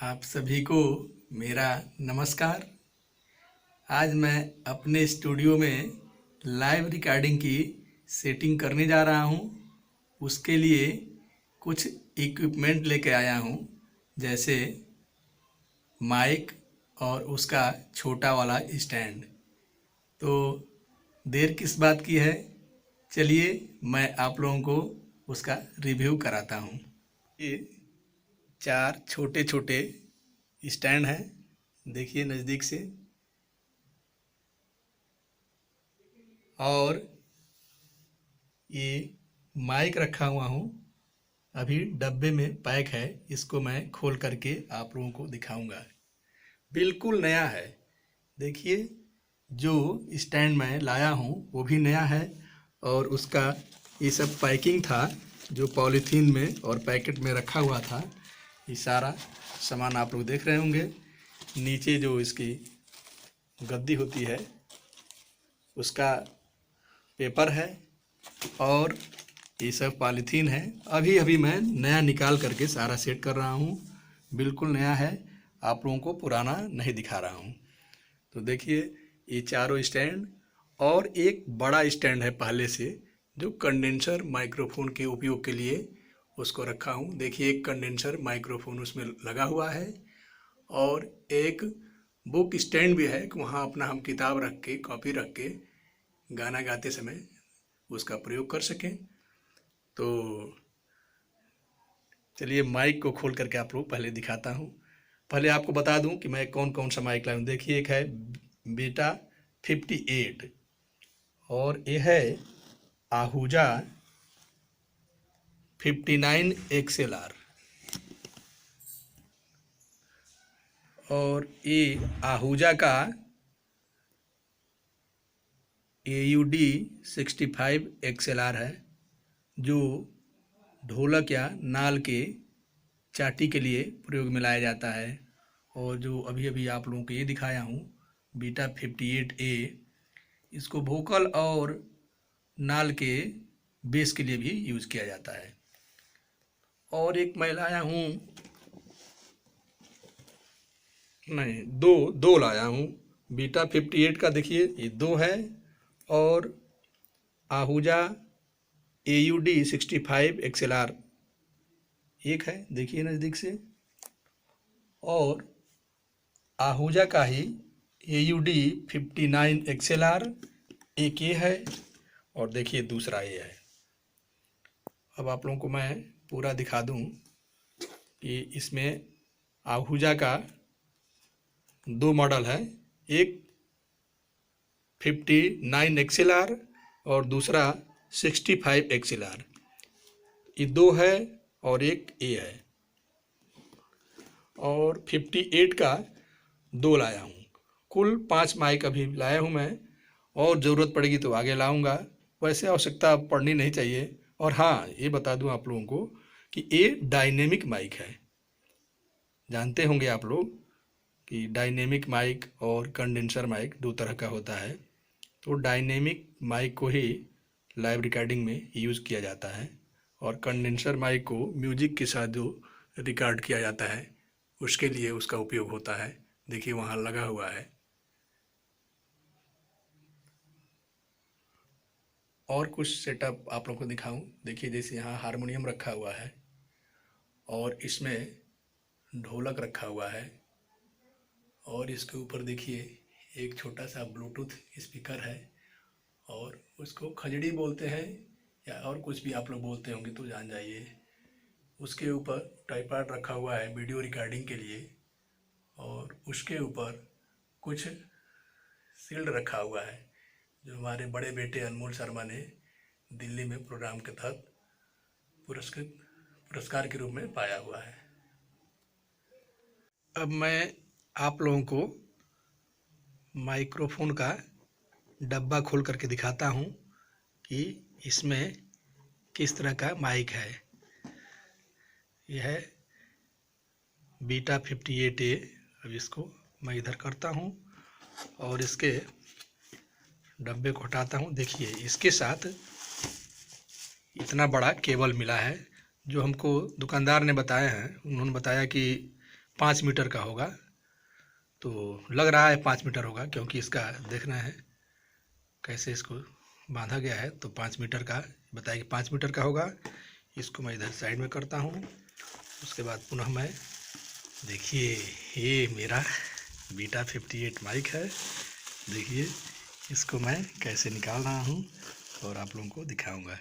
आप सभी को मेरा नमस्कार। आज मैं अपने स्टूडियो में लाइव रिकॉर्डिंग की सेटिंग करने जा रहा हूँ। उसके लिए कुछ इक्विपमेंट लेके आया हूँ, जैसे माइक और उसका छोटा वाला स्टैंड। तो देर किस बात की है, चलिए मैं आप लोगों को उसका रिव्यू कराता हूँ। ये 4 छोटे छोटे स्टैंड हैं, देखिए नज़दीक से। और ये माइक रखा हुआ हूँ, अभी डब्बे में पैक है। इसको मैं खोल करके आप लोगों को दिखाऊंगा। बिल्कुल नया है। देखिए, जो स्टैंड मैं लाया हूँ वो भी नया है, और उसका ये सब पैकिंग था जो पॉलीथीन में और पैकेट में रखा हुआ था। ये सारा सामान आप लोग देख रहे होंगे। नीचे जो इसकी गद्दी होती है उसका पेपर है, और ये सब पॉलीथीन है। अभी अभी मैं नया निकाल करके सारा सेट कर रहा हूँ। बिल्कुल नया है, आप लोगों को पुराना नहीं दिखा रहा हूँ। तो देखिए, ये चारों स्टैंड और एक बड़ा स्टैंड है पहले से, जो कंडेंसर माइक्रोफोन के उपयोग के लिए उसको रखा हूँ। देखिए, एक कंडेंसर माइक्रोफोन उसमें लगा हुआ है, और एक बुक स्टैंड भी है कि वहाँ अपना हम किताब रख के, कॉपी रख के गाना गाते समय उसका प्रयोग कर सकें। तो चलिए माइक को खोल करके आप लोग पहले दिखाता हूँ। पहले आपको बता दूं कि मैं कौन कौन सा माइक लाया हूँ। देखिए, एक है बीटा 58, और ये है आहूजा 59 XLR, और ये आहूजा का AUD 65 XLR है, जो ढोलक या नाल के चाटी के लिए प्रयोग में लाया जाता है। और जो अभी अभी आप लोगों को ये दिखाया हूँ बीटा 58A, इसको वोकल और नाल के बेस के लिए भी यूज़ किया जाता है। और एक मैं लाया हूँ, नहीं, दो लाया हूँ। बीटा 58 का देखिए ये 2 है, और आहूजा AUD 65 XLR एक है, देखिए नज़दीक से। और आहूजा का ही AUD 59 XLR एक ये है, और देखिए दूसरा ये है। अब आप लोगों को मैं पूरा दिखा दूं कि इसमें आहूजा का 2 मॉडल है, एक 59 XLR और दूसरा 65 XLR। ये 2 है और एक ए है। और 58 का 2 लाया हूँ। कुल 5 माइक अभी लाया हूँ मैं, और ज़रूरत पड़ेगी तो आगे लाऊंगा। वैसे आवश्यकता पड़नी नहीं चाहिए। और हाँ, ये बता दूं आप लोगों को कि ये डायनेमिक माइक है। जानते होंगे आप लोग कि डायनेमिक माइक और कंडेंसर माइक 2 तरह का होता है। तो डायनेमिक माइक को ही लाइव रिकॉर्डिंग में यूज़ किया जाता है, और कंडेंसर माइक को म्यूजिक के साथ जो रिकॉर्ड किया जाता है उसके लिए उसका उपयोग होता है। देखिए वहाँ लगा हुआ है। और कुछ सेटअप आप लोगों को दिखाऊं। देखिए, जैसे यहाँ हारमोनियम रखा हुआ है, और इसमें ढोलक रखा हुआ है, और इसके ऊपर देखिए एक छोटा सा ब्लूटूथ स्पीकर है, और उसको खजड़ी बोलते हैं या और कुछ भी आप लोग बोलते होंगे तो जान जाइए। उसके ऊपर ट्राइपॉड रखा हुआ है वीडियो रिकॉर्डिंग के लिए, और उसके ऊपर कुछ शील्ड रखा हुआ है जो हमारे बड़े बेटे अनमोल शर्मा ने दिल्ली में प्रोग्राम के तहत पुरस्कार के रूप में पाया हुआ है। अब मैं आप लोगों को माइक्रोफोन का डब्बा खोल करके दिखाता हूँ कि इसमें किस तरह का माइक है। यह है बीटा 58A। अब इसको मैं इधर करता हूँ और इसके डब्बे को हटाता हूँ। देखिए, इसके साथ इतना बड़ा केबल मिला है, जो हमको दुकानदार ने बताया है। उन्होंने बताया कि 5 मीटर का होगा, तो लग रहा है 5 मीटर होगा, क्योंकि इसका देखना है कैसे इसको बांधा गया है। तो 5 मीटर का बताया कि 5 मीटर का होगा। इसको मैं इधर साइड में करता हूँ। उसके बाद पुनः मैं, देखिए ये मेरा बीटा 58 माइक है। देखिए इसको मैं कैसे निकाल रहा हूँ और आप लोगों को दिखाऊंगा।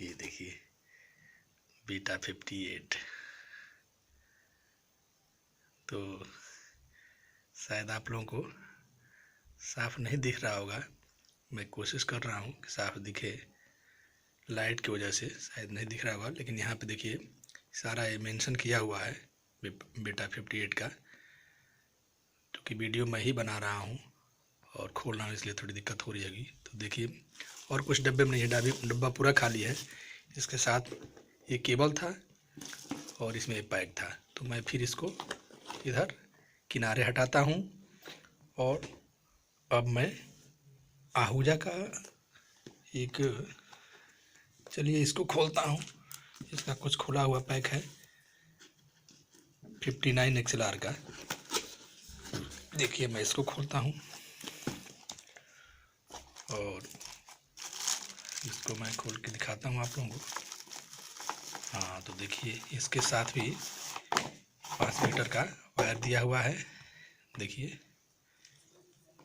ये देखिए बीटा 58। तो शायद आप लोगों को साफ नहीं दिख रहा होगा, मैं कोशिश कर रहा हूँ कि साफ दिखे। लाइट की वजह से शायद नहीं दिख रहा होगा, लेकिन यहाँ पे देखिए सारा ये मेंशन किया हुआ है बीटा 58 का, क्योंकि वीडियो मैं ही बना रहा हूँ और खोल रहा हूँ, इसलिए थोड़ी दिक्कत हो रही होगी। तो देखिए और कुछ डब्बे में नहीं है, डब्बा पूरा खाली है। इसके साथ ये केबल था और इसमें एक पैक था। तो मैं फिर इसको इधर किनारे हटाता हूँ और अब मैं आहूजा का एक, चलिए इसको खोलता हूँ। इसका कुछ खुला हुआ पैक है 59 XLR का। देखिए मैं इसको खोलता हूँ और इसको मैं खोल के दिखाता हूँ आप लोगों को। हाँ तो देखिए इसके साथ भी 5 मीटर का वायर दिया हुआ है। देखिए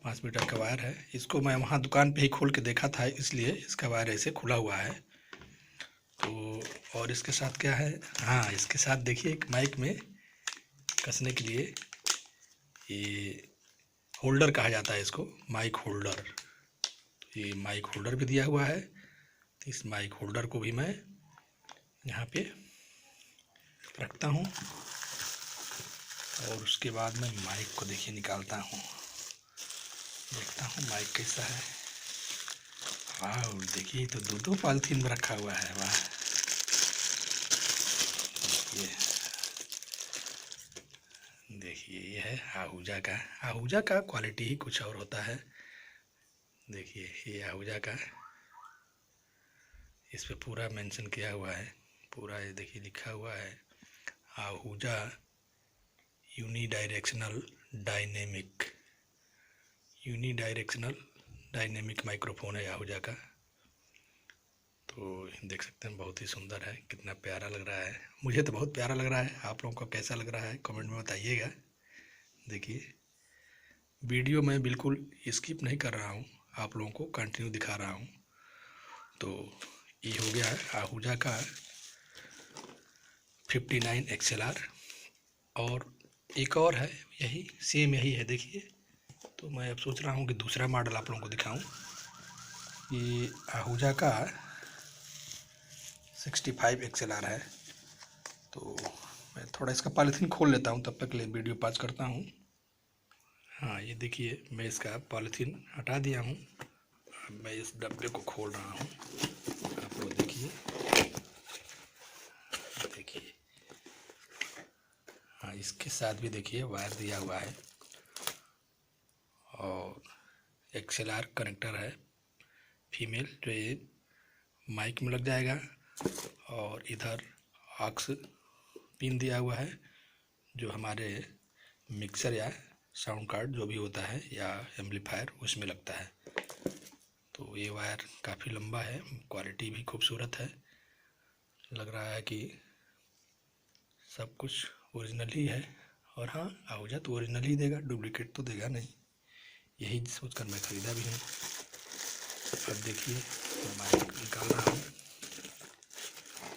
5 मीटर का वायर है। इसको मैं वहाँ दुकान पे ही खोल के देखा था, इसलिए इसका वायर ऐसे खुला हुआ है। तो और इसके साथ क्या है, हाँ इसके साथ देखिए एक माइक में कसने के लिए ये होल्डर कहा जाता है इसको, माइक होल्डर। तो ये माइक होल्डर भी दिया हुआ है। तो इस माइक होल्डर को भी मैं यहाँ पे रखता हूँ और उसके बाद मैं माइक को देखिए निकालता हूँ, देखता हूँ माइक कैसा है। वाह देखिए तो दो पॉलिथीन में रखा हुआ है। वाह देखिए ये है आहूजा का। आहूजा का क्वालिटी ही कुछ और होता है। देखिए ये आहूजा का, इस पे पूरा मेंशन किया हुआ है, पूरा ये देखिए लिखा हुआ है आहूजा यूनिडायरेक्शनल डायनेमिक माइक्रोफोन है आहूजा का। तो देख सकते हैं बहुत ही सुंदर है, कितना प्यारा लग रहा है। मुझे तो बहुत प्यारा लग रहा है, आप लोगों को कैसा लग रहा है कमेंट में बताइएगा। देखिए वीडियो मैं बिल्कुल स्किप नहीं कर रहा हूँ, आप लोगों को कंटिन्यू दिखा रहा हूँ। तो ये हो गया है आहूजा का 59 XLR। और एक और है, यही सेम यही है देखिए। तो मैं अब सोच रहा हूँ कि दूसरा मॉडल आप लोगों को दिखाऊं। ये आहूजा का 65 XLR है। तो मैं थोड़ा इसका पॉलीथीन खोल लेता हूँ, तब तक के लिए वीडियो पॉज करता हूँ। हाँ ये देखिए मैं इसका पॉलीथीन हटा दिया हूँ। अब मैं इस डब्बे को खोल रहा हूँ, आप लोग देखिए। देखिए हाँ इसके साथ भी देखिए वायर दिया हुआ है और XLR कनेक्टर है फीमेल, जो ये माइक में लग जाएगा। और इधर ऑक्स पिन दिया हुआ है, जो हमारे मिक्सर या साउंड कार्ड जो भी होता है या एम्पलीफायर उसमें लगता है। तो ये वायर काफ़ी लंबा है, क्वालिटी भी खूबसूरत है। लग रहा है कि सब कुछ ओरिजिनल ही है। और हाँ आहूजा तो ओरिजिनल ही देगा, डुप्लीकेट तो देगा नहीं, यही सोचकर मैं ख़रीदा भी हूँ। अब देखिए माइक निकाल रहा हूँ।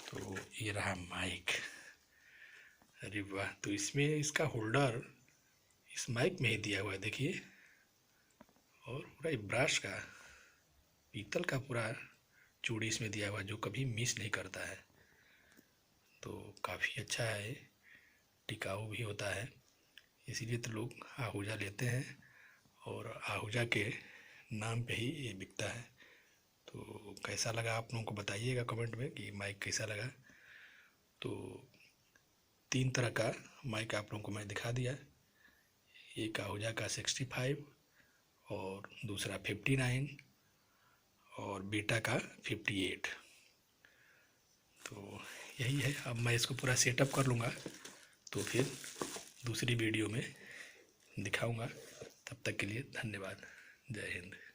तो ये रहा माइक। अरे वाह, तो इसमें इसका होल्डर इस माइक में ही दिया हुआ है देखिए। और पूरा ब्रश का पीतल का पूरा चूड़ी इसमें दिया हुआ है, जो कभी मिस नहीं करता है। तो काफ़ी अच्छा है, टिकाऊ भी होता है, इसीलिए तो लोग आहूजा लेते हैं और आहूजा के नाम पे ही ये बिकता है। तो कैसा लगा आप लोगों को बताइएगा कमेंट में कि माइक कैसा लगा। तो 3 तरह का माइक आप लोगों को मैं दिखा दिया। एक आहूजा का 65 और दूसरा 59 और बीटा का 58। तो यही है। अब मैं इसको पूरा सेटअप कर लूँगा तो फिर दूसरी वीडियो में दिखाऊंगा। तब तक के लिए धन्यवाद। जय हिंद।